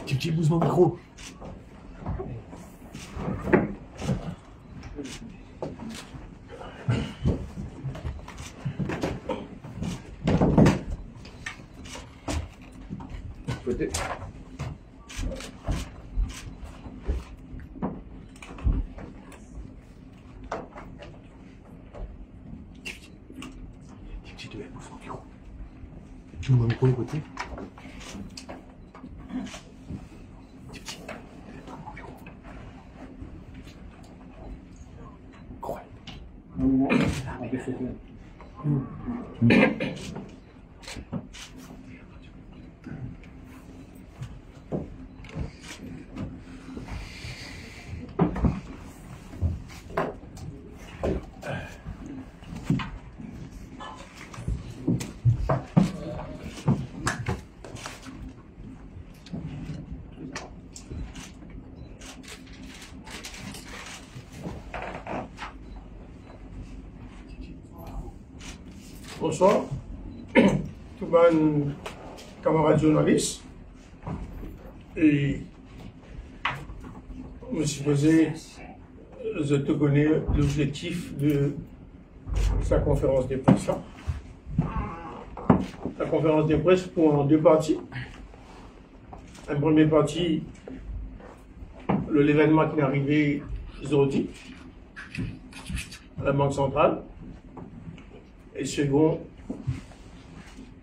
Petit bouse mon micro. Peut-être. Tu me micro de côté. Bonsoir, tout bon camarades journalistes. Et je me suis posé, je te connais l'objectif de sa conférence de presse. La conférence de presse pour en deux parties. Un premier partie, l'événement qui est arrivé aujourd'hui à la Banque centrale. Et second,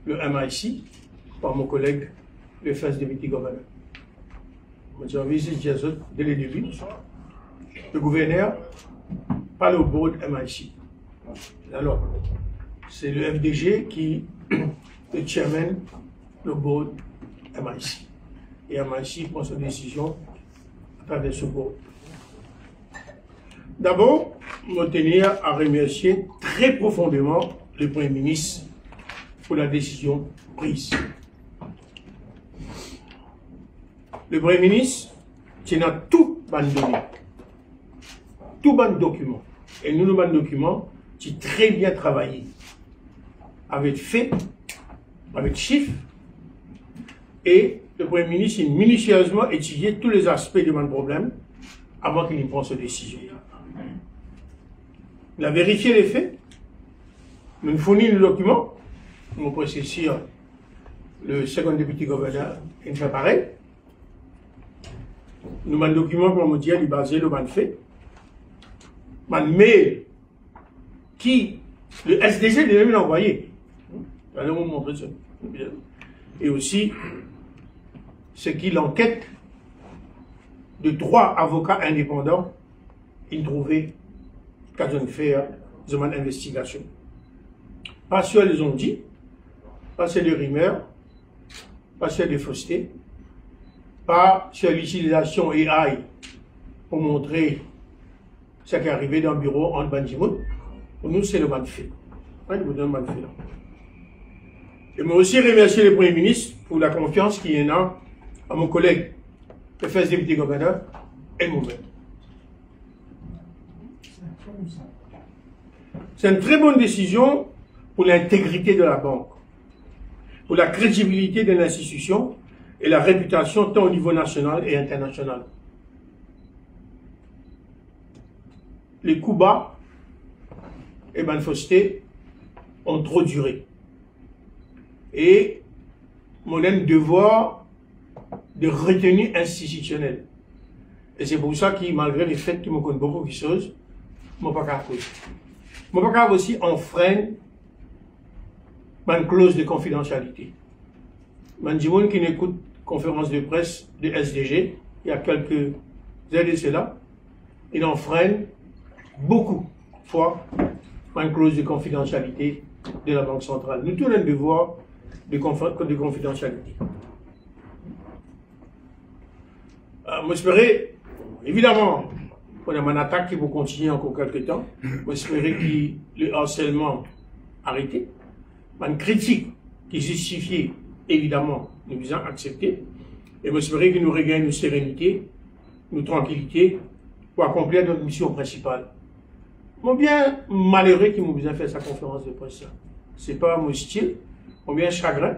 le MIC, par mon collègue, le First Deputy Governor. J'ai envie de dire dès le début, le gouverneur, pas le board MIC. Alors, c'est le FDG qui est le chairman, le board MIC. Et MIC prend son décision à travers ce board. D'abord, je tenir à remercier très profondément le Premier ministre pour la décision prise. Le Premier ministre tient tout ban donné, tout ban document. Et nous, le ban document, c'est très bien travaillé, avec faits, avec chiffres, et le Premier ministre a minutieusement étudié tous les aspects de mon problème avant qu'il ne prenne sa décision. Il a vérifié les faits, nous fournit le document, nous précisons le second député gouverneur, il fait pareil. Nous avons un document pour me dire, il est basé sur le fait. Un mail qui, le SDG devait me l'envoyer. Allez vous montrer ça. Et aussi, ce qui l'enquête de 3 avocats indépendants, ils trouvaient qu'à faire une investigation. Pas sur les ont dit, pas sur les rumeurs, pas sur les faussetés, pas sur l'utilisation AI pour montrer ce qui est arrivé dans le bureau en Banjimoun. Pour nous, c'est le ban fait. Ouais, je vous donne le ban fait là. Je veux aussi remercier le Premier ministre pour la confiance qu'il y en a à mon collègue, le First Deputy Governor et moi-même. C'est une très bonne décision pour l'intégrité de la banque, pour la crédibilité de l'institution et la réputation tant au niveau national et international. Les coups bas et ben fausseté ont trop duré. Et mon devoir de retenue institutionnelle. Et c'est pour ça que malgré le fait que je connais beaucoup de choses, je ne peux pas causer. Je ne peux pas aussi enfreindre une clause de confidentialité. Mandimoun qui n'écoute conférence de presse de SDG, il y a quelques années de cela, il enfreint beaucoup de fois une clause de confidentialité de la Banque centrale. Nous avons un devoir de confidentialité. J'espère, évidemment, qu'on a une attaque qui va continuer encore quelques temps. J'espère que le harcèlement arrêté. Une critique qui est justifiée, évidemment, nous devons accepter. Et j'espère que nous regagnons une sérénité, une tranquillité pour accomplir notre mission principale. Mon bien malheureux qui m'a besoin de faire sa conférence de presse. Ce n'est pas mon style, mon bien chagrin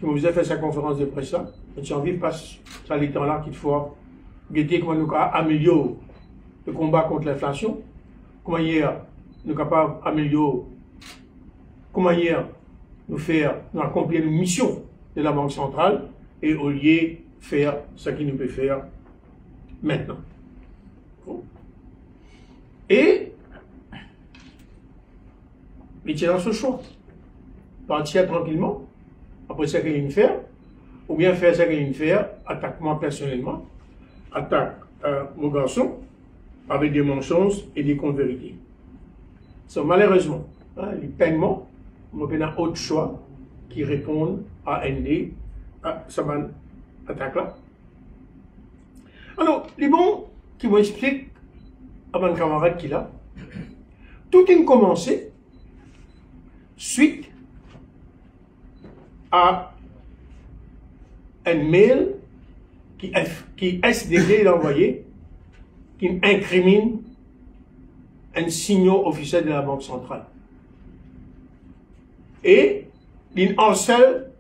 qui vous a fait sa conférence de presse là, j'ai envie de passer ça les temps là qu'il faut guetter comment nous améliorer le combat contre l'inflation, comment hier nous capables d'améliorer, comment hier nous accomplir une mission de la Banque centrale et au lieu faire ce qu'il nous peut faire maintenant. Et il tient dans ce choix. Partir tranquillement, après ce qu'il vient de faire, ou bien faire ce qu'il vient de faire, attaque moi personnellement, attaque mon garçon, avec des mensonges et des contre-vérités. Malheureusement, les paiements, on a autre choix qui répondent à ND, à cette attaque-là. Alors, les bons qui m'expliquent à mon camarade qui l'a, tout a commencé suite à un mail qui SDG l'a envoyé, qui incrimine un signal officiel de la Banque centrale. Et il harcèle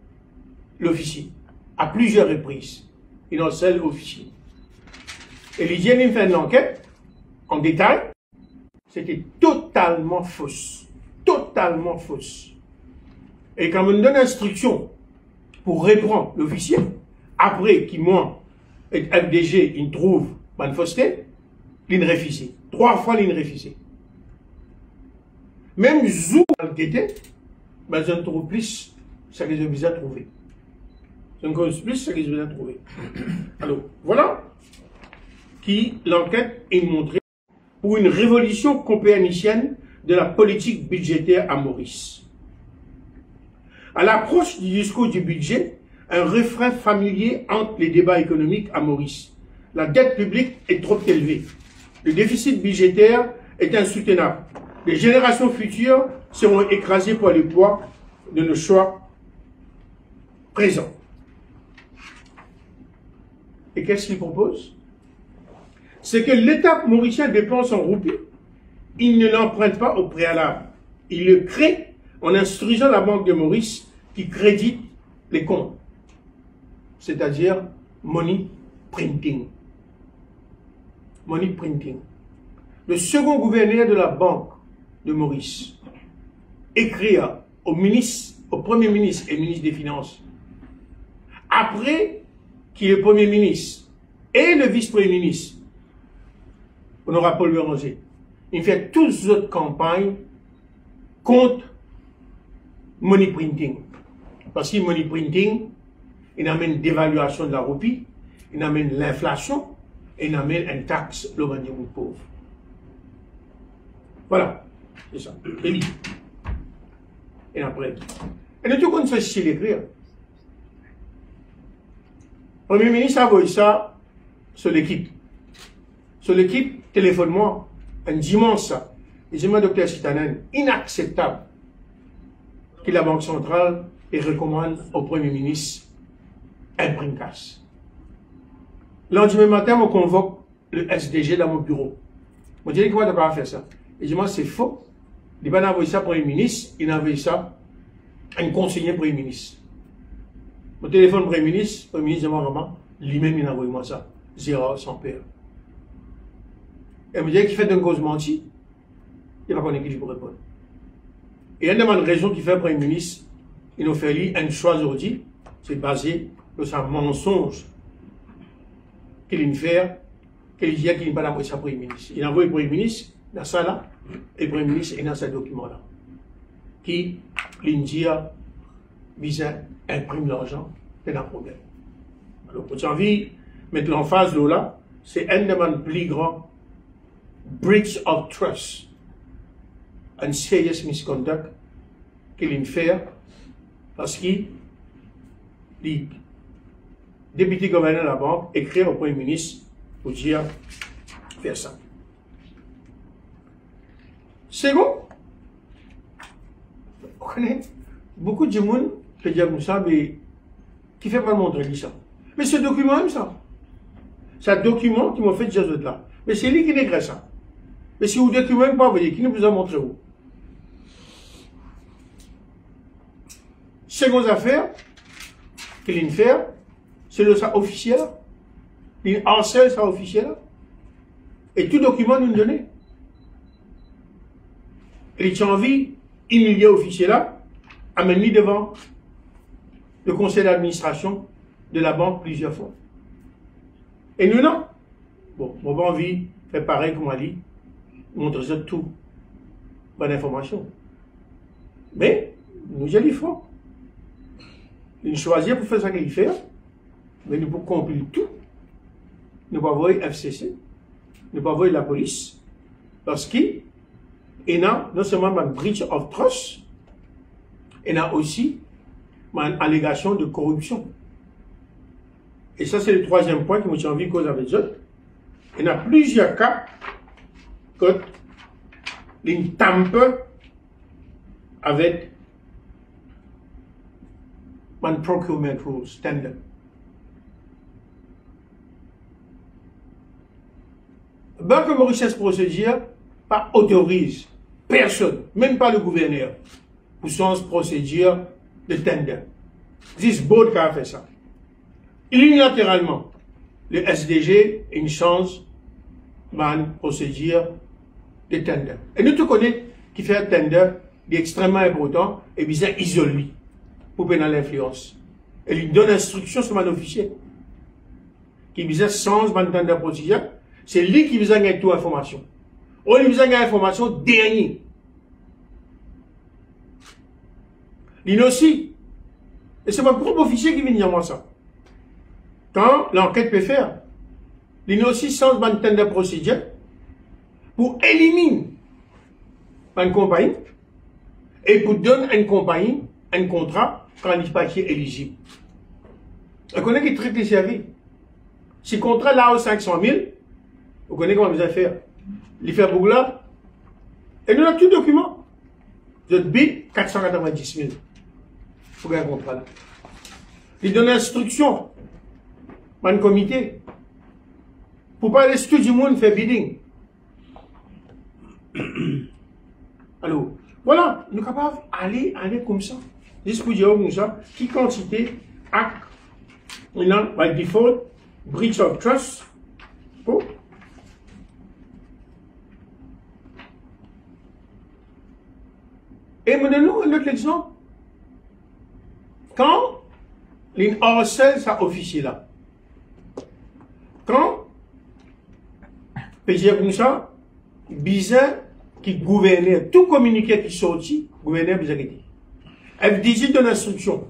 l'officier à plusieurs reprises. Il harcèle l'officier. Et l'hygiène fait une enquête en détail. C'était totalement fausse. Totalement fausse. Et quand on me donne instruction pour reprendre l'officier, après qu'il moi et FDG, il trouve une fausseté, il refusé. 3 fois, il refusé. Même Zou, ben, je ne trouve plus ce que je vous ai trouvé. Je ne connais plus ce que je vous ai trouvé. Alors, voilà qui l'enquête est montrée pour une révolution copernicienne de la politique budgétaire à Maurice. À l'approche du discours du budget, un refrain familier hante les débats économiques à Maurice. La dette publique est trop élevée. Le déficit budgétaire est insoutenable. Les générations futures seront écrasées par le poids de nos choix présents. Et qu'est-ce qu'il propose? C'est que l'État mauricien dépense en roupies. Il ne l'emprunte pas au préalable. Il le crée en instruisant la Banque de Maurice qui crédite les comptes. C'est-à-dire money printing. Money printing. Le second gouverneur de la Banque de Maurice écria au Premier ministre et ministre des Finances, après qu'il est Premier ministre et le vice-premier ministre, honorable Paul Béranger, il fait toutes les autres campagnes contre money printing. Parce que money printing, il amène dévaluation de la roupie, il amène l'inflation, et il amène une taxe le pauvre. Voilà, c'est ça. Et après, et de tout compte, c'est ce qu'il écrit. Le Premier ministre a envoyé ça sur l'équipe. Sur l'équipe, téléphone-moi, un dimanche ça. Et je dis, docteur Sitanen, inacceptable que la Banque centrale recommande au Premier ministre un prime cash. Le lendemain matin, on convoque le SDG dans mon bureau. On dit, comment tu vas faire ça? Et je dis, c'est faux. Il n'a pas envoyé ça au Premier ministre, il a envoyé ça à un conseiller Premier ministre. Mon téléphone Premier ministre dit, vraiment, lui-même, il a envoyé moi ça. 0 sans père. Et il me dit qu'il fait une cause mentie. Il n'a pas qui pour répondre. Et une des raisons qui fait le Premier ministre, il nous fait lui un choix aujourd'hui, c'est basé sur un mensonge qu'il vient faire, qu'il dit qu'il n'a pas envoyé ça au Premier ministre. Il a envoyé le Premier ministre dans ça là, et le Premier ministre est dans ce document là, qui l'India vise imprime l'argent, c'est un problème. Alors, pour envie de mettre l'emphase là, c'est un des plus grands breach of trust, un serious misconduct qu'il vient faire parce qu'il les députés gouverneurs de la banque écrivent au Premier ministre pour dire faire ça. Second, on connaît beaucoup de monde qui disent ça, mais qui ne fait pas montrer ça. Mais ce document même ça. C'est un document qui m'a fait dire là. Mais c'est lui qui dégresse ça. Mais si vous document pas, vous voyez, qui nous a montré où? Seconde affaire, qu'il fait, c'est le ça officiel, il harcèle ça officiel, et tout document nous donne. Et il a envie, humilier officiel là, amener devant le conseil d'administration de la banque plusieurs fois. Et nous, non. Bon, on va envie de faire pareil comme on dit, montrer ça tout, bonne information. Mais, nous, il faut. Nous choisir pour faire ça qu'il fait, mais nous pouvons complir tout. Nous pouvons voir FCC, nous pouvons voir la police, parce qu'il y a non seulement une breach of trust, il y a aussi une allégation de corruption. Et ça, c'est le troisième point que moi j'ai envie de causer avec eux. Il y a plusieurs cas que une tampe avec un procurement rules standard. Banque Mauritius Procédure pas autorise personne, même pas le gouverneur, pour son procédure de tender. This board qui a fait ça. Unilatéralement, le SDG a une chance de procédure de tender. Et nous tous connaissons qui fait un tender extrêmement important et bien isolé pour prendre l'influence. Et lui donne instruction sur mon officier qui vise sans mon tender procédure. C'est lui qui vise à gagner toute information. On lui vise à gagner information dernière. Il aussi. Et c'est mon propre officier qui vient dire moi ça. Quand l'enquête peut faire, il aussi sans mon tender procédure pour éliminer une compagnie et pour donner à une compagnie un contrat quand il n'est pas éligible. On connaît qui traite les services. Si le contrat là au 500 000, vous connaissez comment vous allez faire. Il fait beaucoup là. Et nous avons tout document. Vous êtes bid 490 000 pour un contrat là. Il donne instruction à un comité pour pas laisser tout le monde faire bidding. Alors, voilà, nous sommes capables d'aller comme ça. Juste pour dire comme ça, qui quantité acte, by default, breach of trust, pour et nous donnons un autre exemple. Quand les harcèle ça officier là, quand PG comme ça, bizarre qui gouvernait, tout communiqué qui sortit, gouverneur bizarre dit. FDJ donne l'instruction.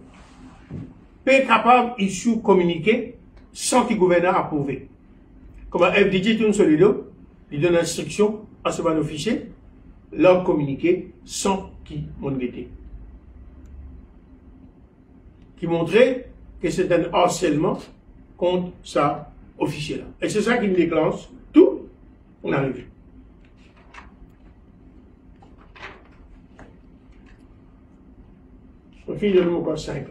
Peut capable issue communiquer sans que le gouverneur approuve. Comme FDJ tourne sur les deux, il donne l'instruction à ce bon officier, leur communiquer sans qu'il m'en guette. Qui montrait que c'est un harcèlement contre ça officier-là. Et c'est ça qui me déclenche tout, on arrive. On finit le numéro 5.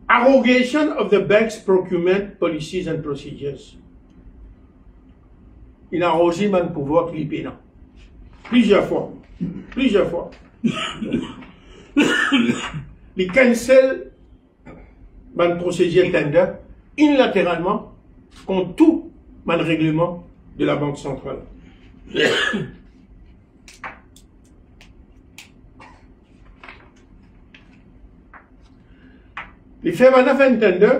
Arrogation of the bank's procurement policies and procedures. Il a arrogé mon pouvoir qui est pénal. Plusieurs fois. Plusieurs fois. Il cancel mon procédure tender unilatéralement contre tout mon règlement de la Banque centrale. Les faits maintenant fait tender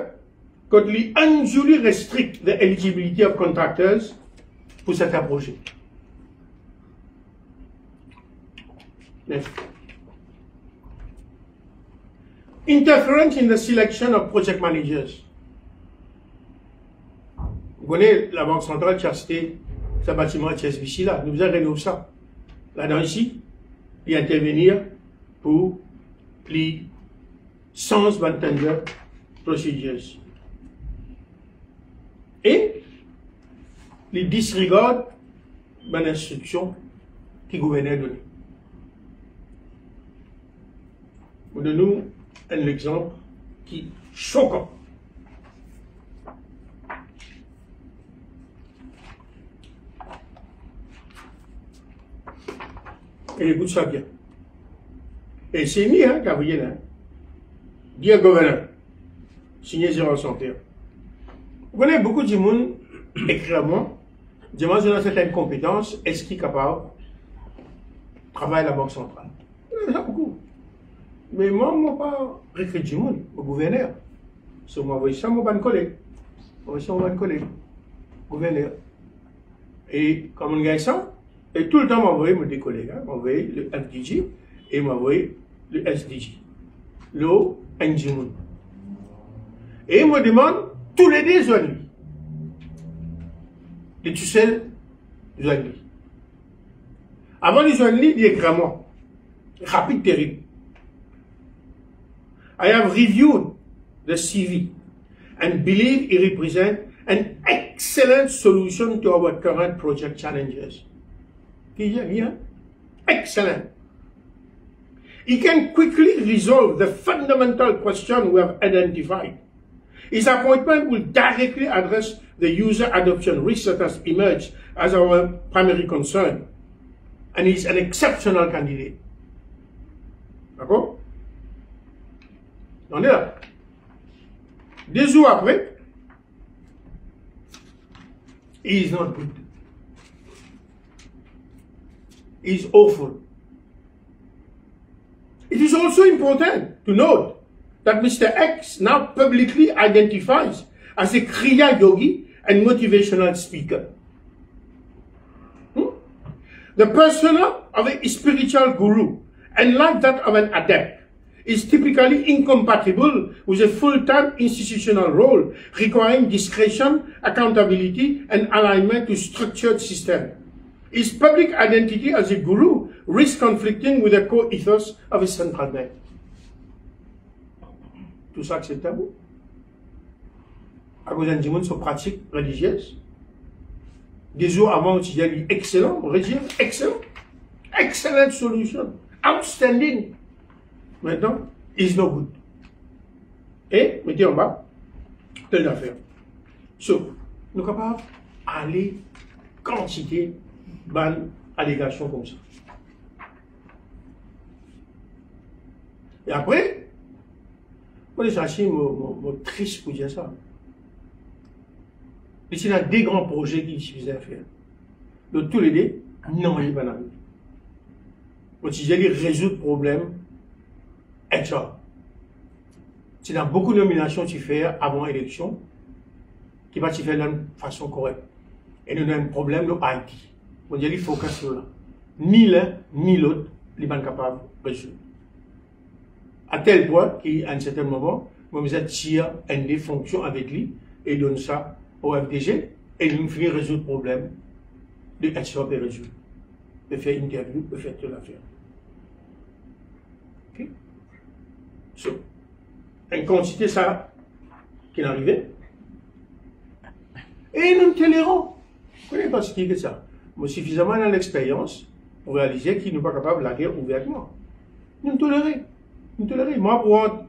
quand les unduly restrict the eligibility of contractors pour cet projet. Interference in the selection of project managers. Vous connaissez la Banque centrale qui a acheté ce bâtiment HSBC là. Nous avons rénové ça. Là-dedans ici, il intervenir pour les sans tender procedures. Et les disregard une instruction qui le gouverneur donne. Nous donnons un exemple qui est choquant. Et écoute ça bien. Et c'est mis, hein, Gabriel, hein. Dear Governor, signé 061. Vous connaissez beaucoup de monde, écrivement, demande si on a certaines compétences, est-ce qu'il est capable de travailler à la Banque centrale? Il y en a beaucoup. Mais moi, je ne pas recruter du monde, au gouverneur. So, moi, je vais mon collègue. Moi, je vais mon collègue, gouverneur. Et comme on gagne ça, et tout le temps, m'envoyer mes collègues, m'envoyer le FDJ et m'envoyer le SDJ. L'eau, NGMON. Et il me demande tous les deux zones. Les tusselles, zones. Avant les zones, il y a grammaire. Rapide, terrible. I have reviewed the CV and believe it represents an excellent solution to our current project challenges. Excellent. He can quickly resolve the fundamental question we have identified. His appointment will directly address the user adoption risk that has emerged as our primary concern. And he's an exceptional candidate. D'accord? On est là. 2 jours après, he is not good. He is awful. It is also important to note that Mr. X now publicly identifies as a Kriya Yogi and motivational speaker. The persona of a spiritual guru, and like that of an adept, is typically incompatible with a full-time institutional role requiring discretion, accountability, and alignment to structured system. His public identity as a guru risks conflicting with the core ethos of a central bank. Tout ça acceptable? À cause d'un dimanche sur pratique religieuse. Des jours avant, il y a eu excellent, régime, excellent. Excellent solution. Outstanding. Maintenant, is no good. Et, mettez en bas, telle affaire. So, nous sommes capables d'aller quantité bonne allégation comme ça. Et après, moi, j'ai cherché mon triste pour dire ça. Et c'est là des grands projets qui suffisaient à faire. De tous les deux, non, il n'y a pas d'arrivée. Moi, si j'ai résoudre le problème, et ça. C'est dans beaucoup de nominations que tu fais avant l'élection, qui va te faire de façon correcte. Et nous avons un problème de Haïti. On dit qu'il faut qu'à cela. Ni l'un, ni l'autre, ils sont capables de résoudre. À tel point qu'à un certain moment, moi, je tire une des fonctions avec lui et donne ça au FDG et il me fait résoudre le problème de être et résoudre. De faire interview, de faire toute l'affaire. Ok? So, une quantité, ça, qui est arrivé. Et nous tolérons. Vous connaissez pas ce qui est ça. Moi, suffisamment dans l'expérience pour réaliser qu'il n'est pas capable de la guerre ouvertement. Nous tolérons. Nous tolérons. Moi, pour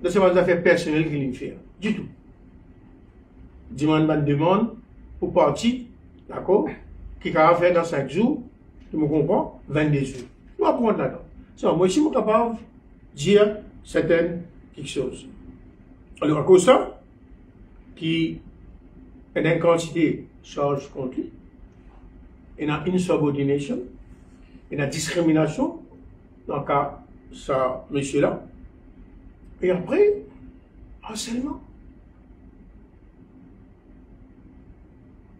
de ces affaires personnelles qu'il me fait. Du tout. Demande pour partir, d'accord, qui va faire dans 5 jours, tu me comprends, 22 jours. Nous apprenons là-dedans. So, moi, je suis capable de dire certaines quelque chose. Alors, à cause de ça, qui est une quantité charge contre lui, il y a insubordination, il y a discrimination, dans le cas de ça, monsieur-là. Et après, harcèlement.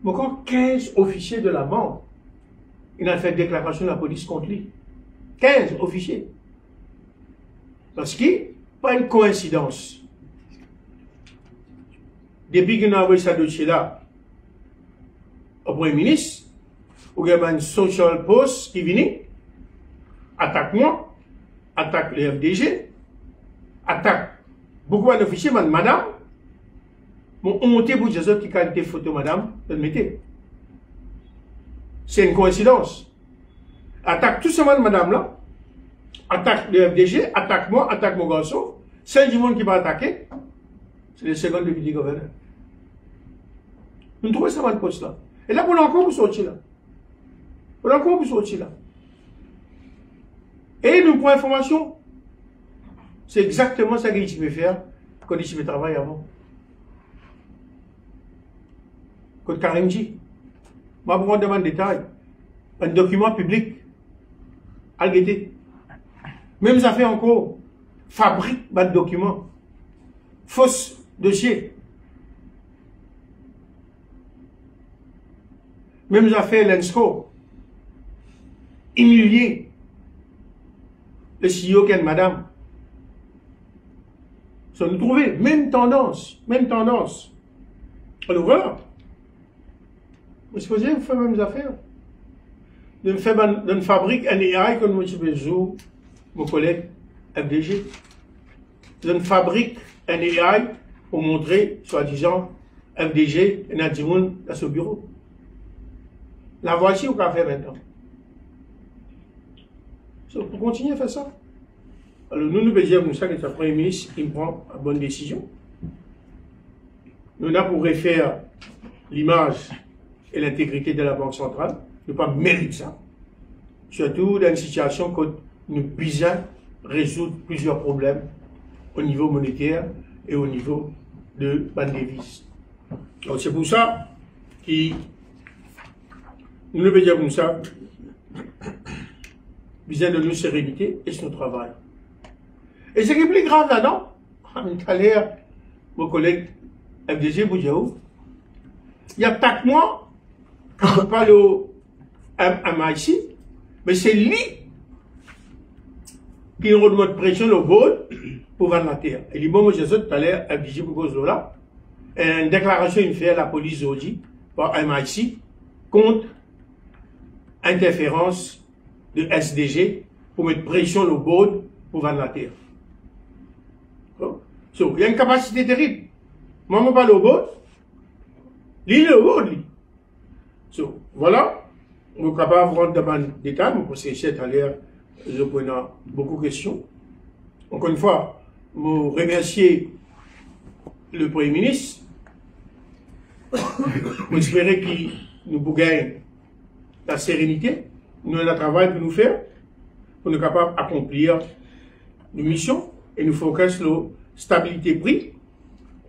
Donc, quand 15 officiers de la banque, il a fait déclaration de la police contre lui. 15 officiers. Parce que, pas une coïncidence. Depuis qu'il a envoyé ça dossier là au Premier ministre, il y a une social post qui vient, attaque moi, attaque le FDG, attaque beaucoup d'officiers, madame, mon honte pour les autres qui qualité photo, madame, de le mettre. C'est une coïncidence. Attaque tout ce monde, madame là, attaque le FDG, attaque moi, attaque mon garçon, 5 du monde qui va attaquer, c'est le second député gouverneur. Nous trouvons ça dans poste là. Et là, on a encore pour sortir là. On a encore pour sortir là. Et nous prenons information. C'est exactement ça qu'il peut faire quand il peut travailler avant. Quand Karim dit, je vais vous demander détail. Un document public, à l'guetter. Même ça fait encore, fabrique de documents, fausse dossier. Même ça fait l'ENSCO, humilier le CEO qu'est madame. Ça nous trouvait, même tendance, même tendance. Alors voilà. Vous supposez vous faites même affaires. D'une fabrique un AI comme M. Bezou, mon collègue FDG. D'une fabrique un AI pour montrer, soi-disant, FDG et Nadimoun dans ce bureau. La voici au café maintenant. Pour continuer à faire ça. Alors nous besoin comme ça que le Premier ministre il prend une bonne décision. Nous avons pour refaire l'image et l'intégrité de la Banque centrale. Nous ne pas mériter ça. Surtout dans une situation où nous besoin résoudre plusieurs problèmes au niveau monétaire et au niveau de la devise. Donc c'est pour ça que nous ne besoin comme ça. Besoin de notre sérénité et son travail. Et ce qui est plus grave là-dedans, tout à l'heure, mon collègue FDG Boudjaou, il y a 4 mois, quand on parle au MIC, mais c'est lui qui nous remet de pression au board pour vendre la terre. Et il dit, bon, moi, je sais tout à l'heure, FDG Boudjaou là, une déclaration une fait à la police aujourd'hui, par MIC, contre interférence de SDG pour mettre pression au board pour vendre la terre. So, il y a une capacité terrible. Moi, je parle au board. L'île est au board. So, voilà. On est capable de rentrer dans le détail, parce que c'est à l'air, je pose beaucoup de questions. Encore une fois, je remercie le Premier ministre. J'espère qu'il nous gagne la sérénité. Nous avons un travail pour nous faire, pour nous capables d'accomplir nos missions et nous focus sur la stabilité prix,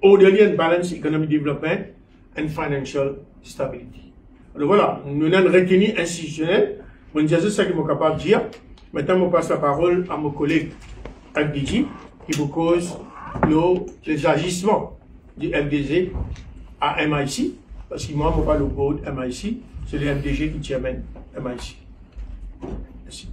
au-delà de balance economic development and financial stability. Alors voilà, nous avons une retenue institutionnelle. Je dis ça que je suis capable de dire. Maintenant, je passe la parole à mon collègue FDG qui vous cause les agissements du FDG à MIC. Parce que moi, je parle au board MIC, c'est le FDG qui tient MIC. Merci.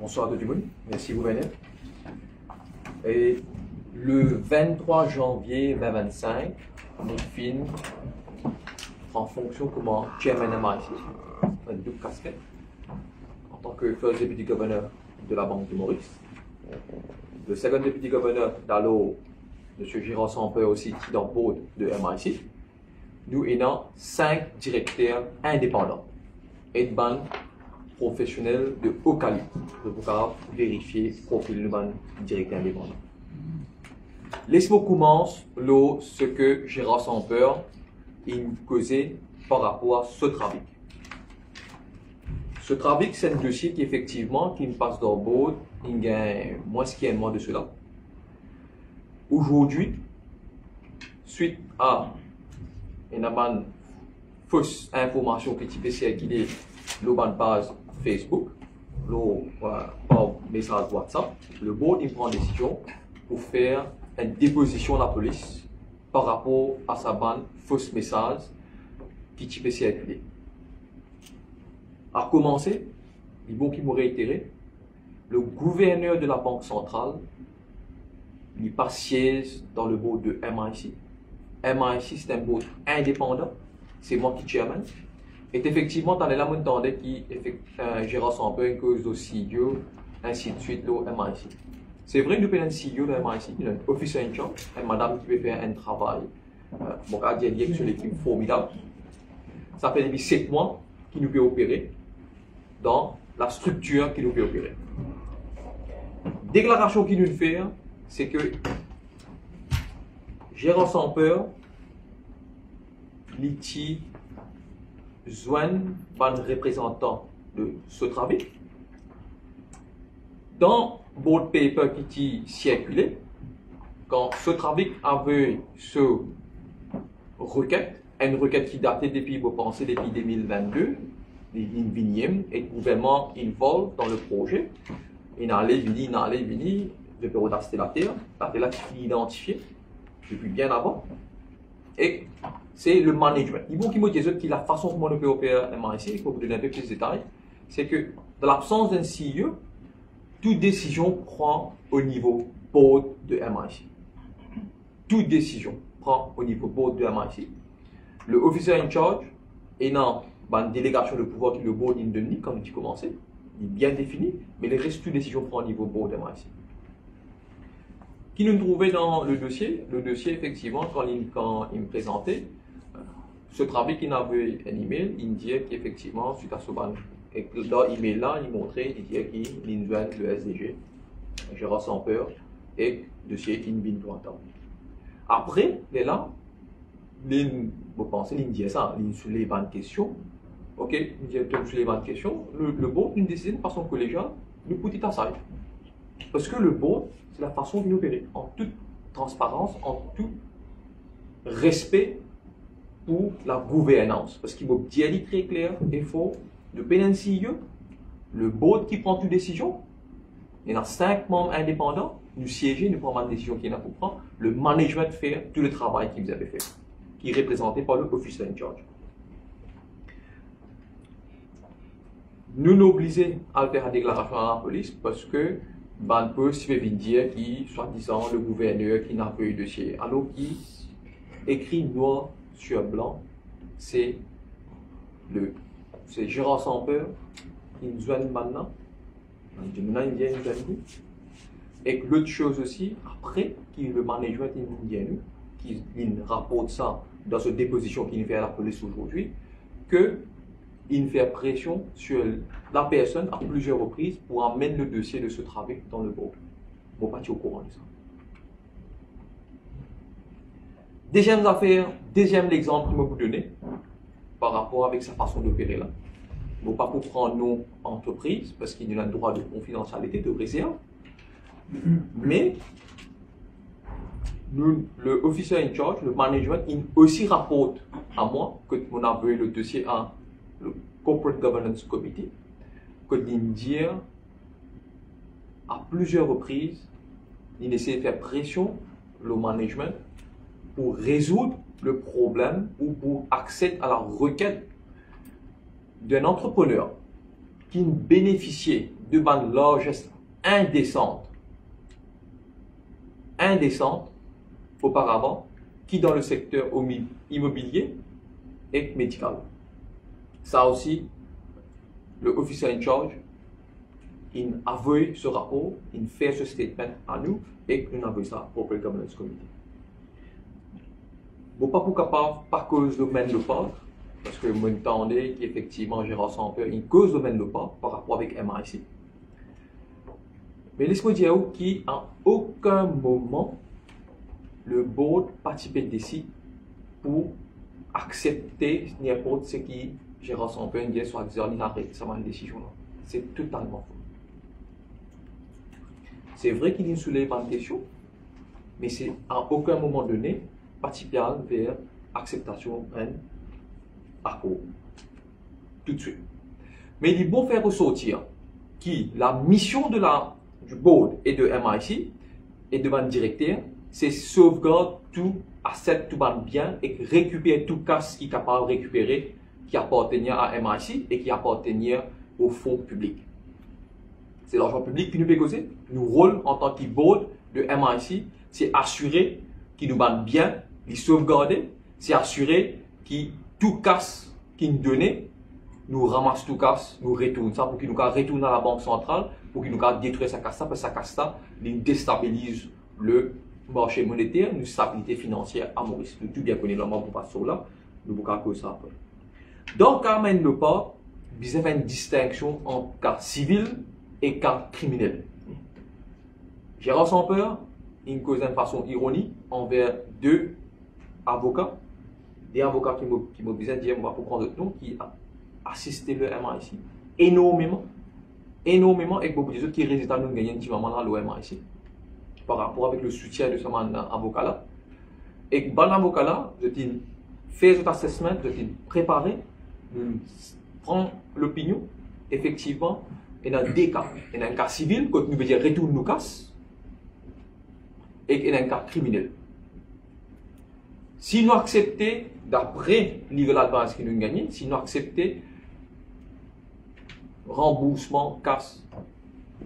Bonsoir à tout le monde, merci vous venir. Et le 23 janvier 2025, nous films en fonction comme chairman MIC, un double casquette, en tant que first deputy governor de la Banque de Maurice. Le second deputy governor d'Allo, M. Gérard Samper aussi, qui est dans le board de MIC. Nous avons 5 directeurs indépendants et de banques professionnels de haut calibre pour pouvoir vérifier le profil de directeur indépendant. Laisse-moi commencer ce que Gérard Samper a causé par rapport à ce travail. Ce travail, c'est un dossier qui effectivement qui me passe dans le board, il y a moins qu'un mois de cela. Aujourd'hui, suite à une fausse information qui peut circuler le base Facebook, par message WhatsApp, le board il prend une décision pour faire une déposition à la police par rapport à sa bande fausse message qui peut circuler. À commencer, il faut qu'il me réitère, le gouverneur de la Banque centrale n'est pas siège dans le board de MIC. MIC c'est un board indépendant, c'est moi qui chairman. Et effectivement, dans les là, on entendait qui Gérard Samper cause de CEO, ainsi de suite, le MIC. C'est vrai que nous avons un CEO de MIC, nous avons un officer in charge, une madame qui peut faire un travail, sur l'équipe formidable. Ça fait depuis 7 mois qui nous peut opérer dans la structure qui nous peut opérer. Déclaration qui nous fait, c'est que gérant sans peur, l'ITI joignent un représentant de ce travail. Dans board paper qui circulait, quand ce travail avait ce requête, une requête qui datait depuis, vous pensez, depuis 2022, une vignème, et le gouvernement involve dans le projet. Il allait venir, le bureau d'installateur, là qui est identifié depuis bien avant. Et c'est le management. Il faut qu'il me dise que la façon dont on peut opérer MIC, il faut vous donner un peu plus de détails, c'est que dans l'absence d'un CEO, toute décision prend au niveau board de MIC. Toute décision prend au niveau board de MIC. Le officer in charge est dans une délégation de pouvoir qui le board in donne, comme tu commençais, il est bien défini, mais le reste de décision prend au niveau board de MIC. Qui nous trouvait dans le dossier effectivement, quand il me présentait, ce travail qu'il avait un email, il disait qu'effectivement, suite à ce ban, et dans l'email-là, il montrait, il disait qu'il joint le SDG, gérant sans peur, et le dossier in bin temps. Après, là, vous pensez, il disait ça, il soulève une question. Ok, il disait qu'il soulève une question. Le board, une décision de façon collégiale, nous put it aside. Parce que le board, c'est la façon de nous opérer, en toute transparence, en tout respect pour la gouvernance. Parce qu'il faut dire très clair et faux, de PNCE, le board qui prend toute décision, il y a 5 membres indépendants, nous siéger, nous prenons une décision qui est là pour prendre, le management fait tout le travail qu'ils avaient fait, qui est représenté par le officer in charge. Nous nous obligeons à faire une déclaration à la police parce que on peut se faire dire qui, soi-disant, le gouverneur qui n'a pas eu de dossier, alors qui écrit noir sur blanc, c'est gérant sans peur, il nous joigne maintenant, et l'autre chose aussi, après, le management qui rapporte ça dans cette déposition qu'il fait à la police aujourd'hui, que il fait pression sur la personne à plusieurs reprises pour amener le dossier de ce travail dans le board. Bon, pas au courant de ça. Deuxième affaire, deuxième exemple que je vais vous donner par rapport avec sa façon d'opérer là. Bon, pas pour prendre nos entreprises parce qu'il y a un droit de confidentialité, de réserve, mais le officer in charge, le management, il aussi rapporte à moi que mon aveu le dossier à le Corporate Governance Committee, que l'Indien, à plusieurs reprises, il essaie de faire pression le management pour résoudre le problème ou pour accéder à la requête d'un entrepreneur qui bénéficiait de une largesse indécente auparavant, qui dans le secteur immobilier et médical. Ça aussi, le officer in charge, il avoue ce rapport, il fait ce statement à nous et nous avons ça au Corporate Governance Committee. Bon, pas pour capable, pas cause de domaine de part, parce que vous entendez qu'effectivement, gérant sans peur, une cause de domaine de part par rapport avec MIC. Mais laisse-moi dire qu'à aucun moment, le board participait d'ici pour accepter n'importe ce qui gérant son peu une soit disant il arrête ça une décision là. C'est totalement faux. C'est vrai qu'il y a une soulève une question, mais c'est à aucun moment donné participer vers acceptation d'un accord tout de suite. Mais il est bon faire ressortir qui la mission du board et de MIC et de mon directeur, c'est sauvegarder tout asset, tout bien et récupérer tout cash qui est capable de récupérer qui appartenait à MIC et qui appartenait au fonds public. C'est l'argent public qui nous fait. Nous rôle en tant que board de MIC, c'est assurer qu'il nous banne bien, les sauvegarder, c'est assurer que tout casse qu'il nous donnait, nous ramasse tout casse, nous retourne ça pour qu'il nous retourne à la banque centrale, pour qu'il nous détruise sa casse, parce que sa casse, il déstabilise le marché monétaire, une stabilité financière à Maurice. Nous tout bien connaître le pour pas sur là, nous pouvons causer ça après. Donc, quand même, le pas, besoin faire une distinction entre cas civil et cas criminel. Gérard Samper, il cause d'une façon ironique envers deux avocats, des avocats qui m'ont besoin de dire, on va prendre d'autres noms, qui assisté le MIC énormément, et beaucoup de autres qui résultat nous gagner un petit moment là, le MIC, par rapport avec le soutien de ce avocat là. Et bon avocat là, je t'ai fait cet assessment, je t'ai préparé, prendre l'opinion, effectivement, et dans deux cas. Il y a un cas civil, quand nous veut dire retourne nous casse, et il y a un cas criminel. Si nous acceptons, d'après legal advice que nous gagnons, si nous acceptons remboursement casse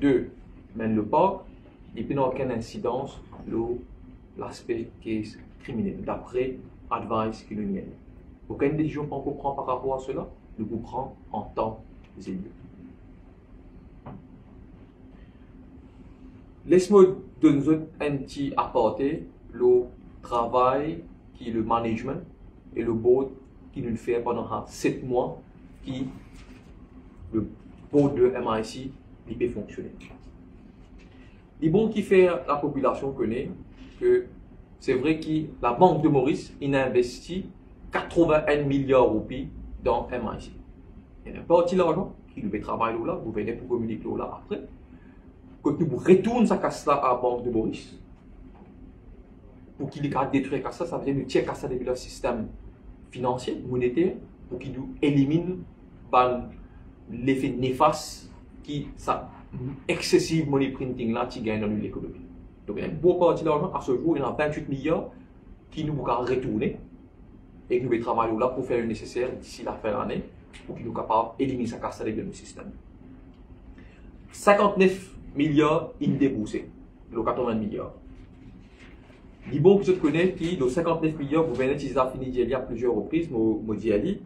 de le port, et puis n'a aucune incidence l'aspect case criminel, d'après advice que nous gagnons. Aucune décision qu'on peut prendre par rapport à cela, nous vous prenons en temps et lieu. Laisse-moi donner un petit apporter le travail qui est le management et le board qui nous fait pendant 7 mois qui le board de MIC il peut fonctionner. Les bons qui fait la population connaît que c'est vrai que la Banque de Maurice il a investi 81 milliards de roupies dans MIC. Il y a une partie de l'argent qui nous fait travailler là, vous venez pour communiquer là après. Quand nous retournons sa casse là à la Banque de Maurice, pour qu'il ait détruit ça, ça veut dire nous tirer ça depuis le système financier, monétaire, pour qu'il nous élimine l'effet néfaste qui ça excessive money printing là qui gagne dans l'économie. Donc il y a une bonne partie de l'argent, à ce jour, il y a 28 milliards qui nous vont retourner et que nous devons travailler là pour faire le nécessaire d'ici la fin de l'année pour qu'il nous capable d'éliminer sa casse avec le système. 59 milliards indéboursés, le 80 milliards. Les bons que je connais qui, de 59 milliards, vous venez d'utiliser il y a plusieurs reprises, Modiali,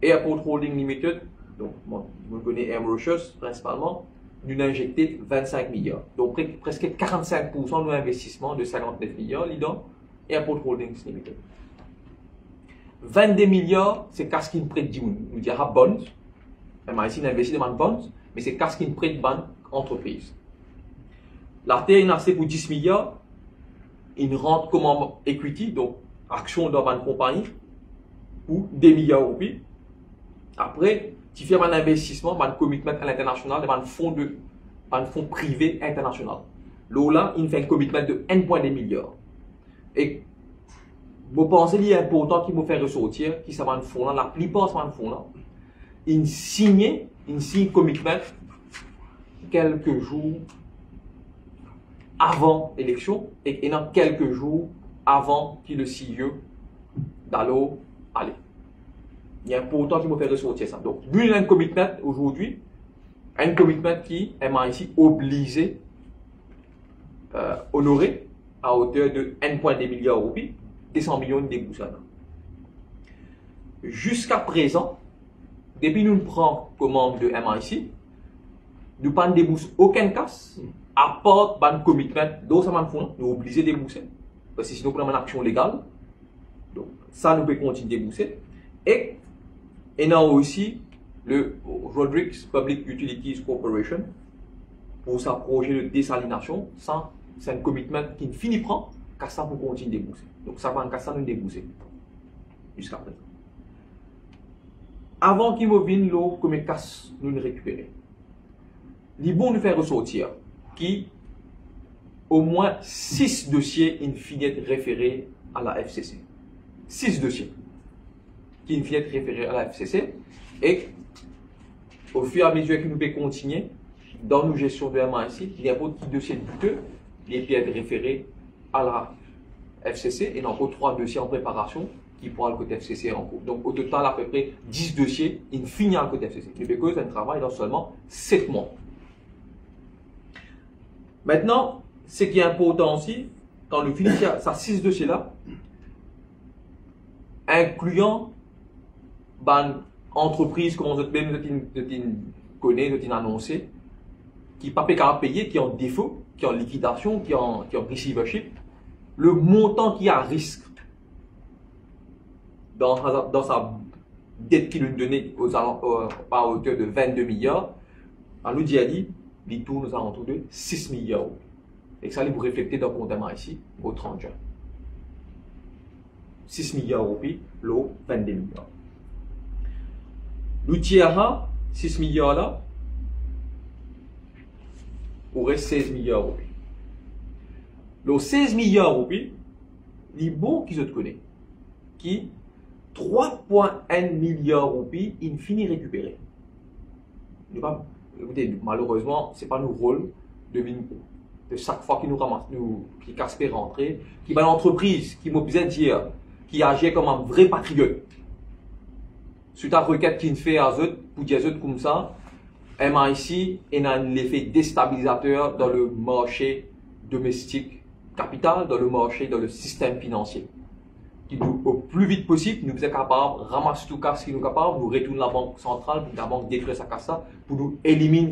Airport Holding Limited, donc vous connaissez Air Mauritius principalement, nous avons injecté 25 milliards. Donc presque 45% de nos investissements de 59 milliards, dans Airport Holdings Limited. 22 milliards, c'est qu'est-ce qui nous prête, nous dira bonds. MIC a investi dans bonds, mais c'est qu'est-ce qui nous prête bonnes entreprises. La terre, il a acheté pour 10 milliards. Il rentre comme equity, donc action dans une compagnie, pour 2 milliards de roupies. Après, tu fais un investissement, un commitment à l'international, un fonds privé international. Là, il fait un commitment de 1,2 milliard. Et vous pensez qu'il est important qu'il me fait ressortir, qui ça va un fonds là, la plupart de ces fonds là, il signe un commitment quelques jours avant l'élection et dans quelques jours avant qu'il le CEO d'aller aller. Il est important qu'il me fait ressortir ça. Donc, lui, il a un commitment aujourd'hui, un commitment qui est ici obligé honorer à hauteur de 1,2 milliard de roupies, 200 millions de déboursés. Jusqu'à présent, depuis nous prenons commande de MIC, nous ne déboursons aucun casse, à part un commitment d'autres fonds, nous sommes obligés de débourser. Parce que sinon, nous prenons une action légale. Donc, ça, nous pouvons continuer de débourser. Et nous avons aussi le Rodrigues Public Utilities Corporation pour sa projet de désalination. C'est un commitment qui ne finit pas, car ça pour continuer de débourser. Donc, ça va en ça nous débourser. Jusqu'à présent. Avant qu'il me vienne l'eau, comme casse, nous récupérer. Il est bon de faire ressortir qui au moins 6 dossiers in fine référés à la FCC. 6 dossiers qui in fine référés à la FCC et au fur et à mesure que nous pouvons continuer dans nos gestions de MIC, il y a beaucoup de dossiers douteux qui peuvent être référés à la FCC et il y a encore 3 dossiers en préparation qui pourra le côté FCC en cours. Donc au total à peu près 10 dossiers in fine à côté FCC. Mais parce que c'est un travail dans seulement 7 mois. Maintenant, ce qui est important aussi, quand nous finissons ces 6 dossiers-là, incluant une entreprise, comme vous connaissez, vous annoncé, qui n'a pas payé, qui est en défaut, qui est en liquidation, qui est en receivership, le montant qui est à risque dans sa dette qui nous donnait par hauteur de 22 milliards, on nous dit, il tourne aux alentours de 6 milliards. Et ça, vous reflétez dans le compte ici, au 30 juin. 6 milliards roupies, l'eau, 22 milliards. Le tiers, 6 milliards là, aurait 16 milliards roupies. Le 16 milliards roupies, les bons qu'ils ont connaissent, qui 3,1 milliards roupies, il finit récupérer. Écoutez, malheureusement, ce n'est pas notre rôle de chaque fois qu'il nous ramasse, qui casse rentrer, qui va l'entreprise, qui m'a besoin de dire, qui agit comme un vrai patriote. Suite à la requête qu'il fait à eux, pour dire comme ça, MIC a un effet déstabilisateur dans le marché domestique capital, dans le marché, dans le système financier. Qui nous, au plus vite possible, nous sommes capables de ramasser tout ce qui nous est capable, nous retourner la banque centrale, pour que la banque détruise sa casse, pour nous éliminer